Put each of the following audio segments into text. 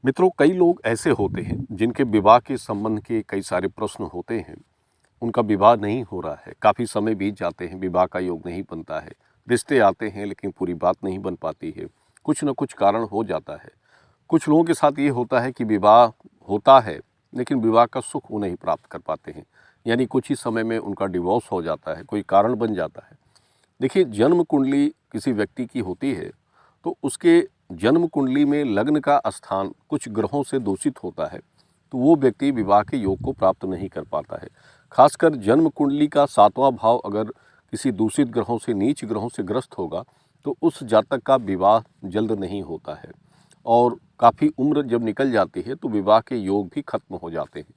मित्रों, कई लोग ऐसे होते हैं जिनके विवाह के संबंध के कई सारे प्रश्न होते हैं। उनका विवाह नहीं हो रहा है, काफ़ी समय बीत जाते हैं, विवाह का योग नहीं बनता है। रिश्ते आते हैं लेकिन पूरी बात नहीं बन पाती है। कुछ न कुछ कारण हो जाता है। कुछ लोगों के साथ ये होता है कि विवाह होता है लेकिन विवाह का सुख वो नहीं प्राप्त कर पाते हैं। यानी कुछ ही समय में उनका डिवोर्स हो जाता है, कोई कारण बन जाता है। देखिए, जन्म कुंडली किसी व्यक्ति की होती है तो उसके जन्म कुंडली में लग्न का स्थान कुछ ग्रहों से दूषित होता है तो वो व्यक्ति विवाह के योग को प्राप्त नहीं कर पाता है। खासकर जन्म कुंडली का 7वां भाव अगर किसी दूषित ग्रहों से, नीच ग्रहों से ग्रस्त होगा तो उस जातक का विवाह जल्द नहीं होता है और काफ़ी उम्र जब निकल जाती है तो विवाह के योग भी खत्म हो जाते हैं।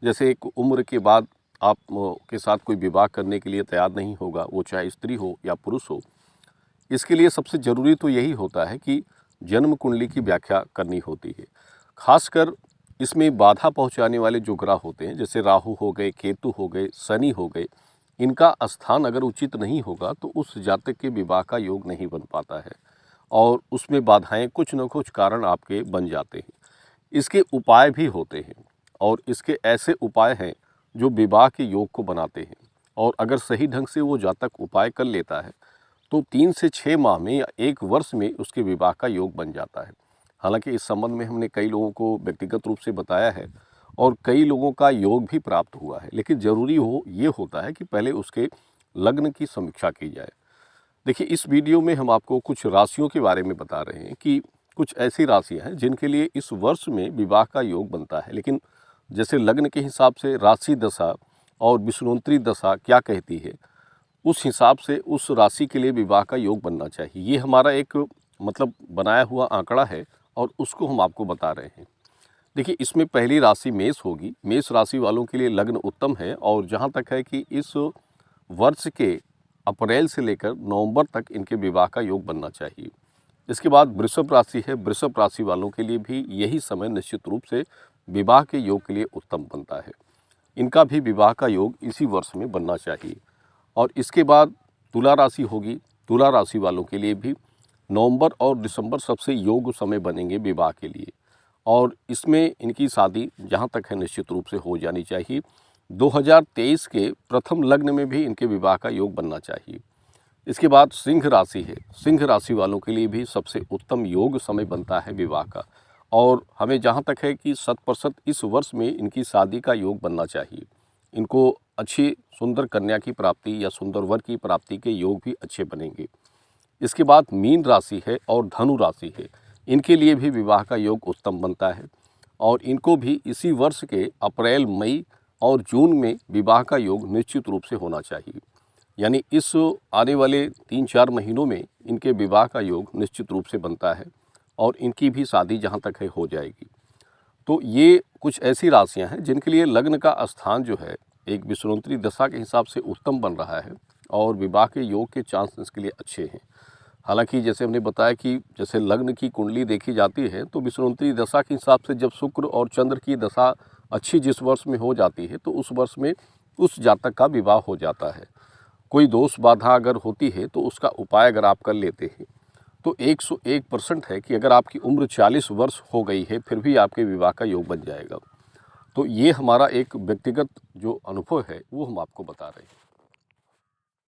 जैसे एक उम्र के बाद आप के साथ कोई विवाह करने के लिए तैयार नहीं होगा, वो चाहे स्त्री हो या पुरुष हो। इसके लिए सबसे ज़रूरी तो यही होता है कि जन्म कुंडली की व्याख्या करनी होती है। खासकर इसमें बाधा पहुंचाने वाले जो ग्रह होते हैं, जैसे राहु हो गए, केतु हो गए, शनि हो गए, इनका स्थान अगर उचित नहीं होगा तो उस जातक के विवाह का योग नहीं बन पाता है और उसमें बाधाएं कुछ न कुछ कारण आपके बन जाते हैं। इसके उपाय भी होते हैं और इसके ऐसे उपाय हैं जो विवाह के योग को बनाते हैं और अगर सही ढंग से वो जातक उपाय कर लेता है तो 3 से 6 माह में या 1 वर्ष में उसके विवाह का योग बन जाता है। हालांकि इस संबंध में हमने कई लोगों को व्यक्तिगत रूप से बताया है और कई लोगों का योग भी प्राप्त हुआ है, लेकिन ज़रूरी ये होता है कि पहले उसके लग्न की समीक्षा की जाए। देखिए, इस वीडियो में हम आपको कुछ राशियों के बारे में बता रहे हैं कि कुछ ऐसी राशियां हैं जिनके लिए इस वर्ष में विवाह का योग बनता है, लेकिन जैसे लग्न के हिसाब से राशि दशा और विषुवंतरी दशा क्या कहती है, उस हिसाब से उस राशि के लिए विवाह का योग बनना चाहिए। ये हमारा एक बनाया हुआ आंकड़ा है और उसको हम आपको बता रहे हैं। देखिए, इसमें पहली राशि मेष होगी। मेष राशि वालों के लिए लग्न उत्तम है और जहाँ तक है कि इस वर्ष के अप्रैल से लेकर नवंबर तक इनके विवाह का योग बनना चाहिए। इसके बाद वृषभ राशि है। वृषभ राशि वालों के लिए भी यही समय निश्चित रूप से विवाह के योग के लिए उत्तम बनता है। इनका भी विवाह का योग इसी वर्ष में बनना चाहिए। और इसके बाद तुला राशि होगी। तुला राशि वालों के लिए भी नवंबर और दिसंबर सबसे योग्य समय बनेंगे विवाह के लिए और इसमें इनकी शादी जहां तक है निश्चित रूप से हो जानी चाहिए। 2023 के प्रथम लग्न में भी इनके विवाह का योग बनना चाहिए। इसके बाद सिंह राशि है। सिंह राशि वालों के लिए भी सबसे उत्तम योग समय बनता है विवाह का और हमें जहां तक है कि 100% इस वर्ष में इनकी शादी का योग बनना चाहिए। इनको अच्छी सुंदर कन्या की प्राप्ति या सुंदर वर की प्राप्ति के योग भी अच्छे बनेंगे। इसके बाद मीन राशि है और धनु राशि है। इनके लिए भी विवाह का योग उत्तम बनता है और इनको भी इसी वर्ष के अप्रैल, मई और जून में विवाह का योग निश्चित रूप से होना चाहिए। यानी इस आने वाले 3-4 महीनों में इनके विवाह का योग निश्चित रूप से बनता है और इनकी भी शादी जहाँ तक है हो जाएगी। तो ये कुछ ऐसी राशियां हैं जिनके लिए लग्न का स्थान जो है एक विषुवंतरी दशा के हिसाब से उत्तम बन रहा है और विवाह के योग के चांस इसके लिए अच्छे हैं। हालांकि जैसे हमने बताया कि जैसे लग्न की कुंडली देखी जाती है तो विषुवंतरी दशा के हिसाब से जब शुक्र और चंद्र की दशा अच्छी जिस वर्ष में हो जाती है तो उस वर्ष में उस जातक का विवाह हो जाता है। कोई दोष बाधा अगर होती है तो उसका उपाय अगर आप कर लेते हैं तो 101% है कि अगर आपकी उम्र 40 वर्ष हो गई है फिर भी आपके विवाह का योग बन जाएगा। तो ये हमारा एक व्यक्तिगत जो अनुभव है वो हम आपको बता रहे हैं।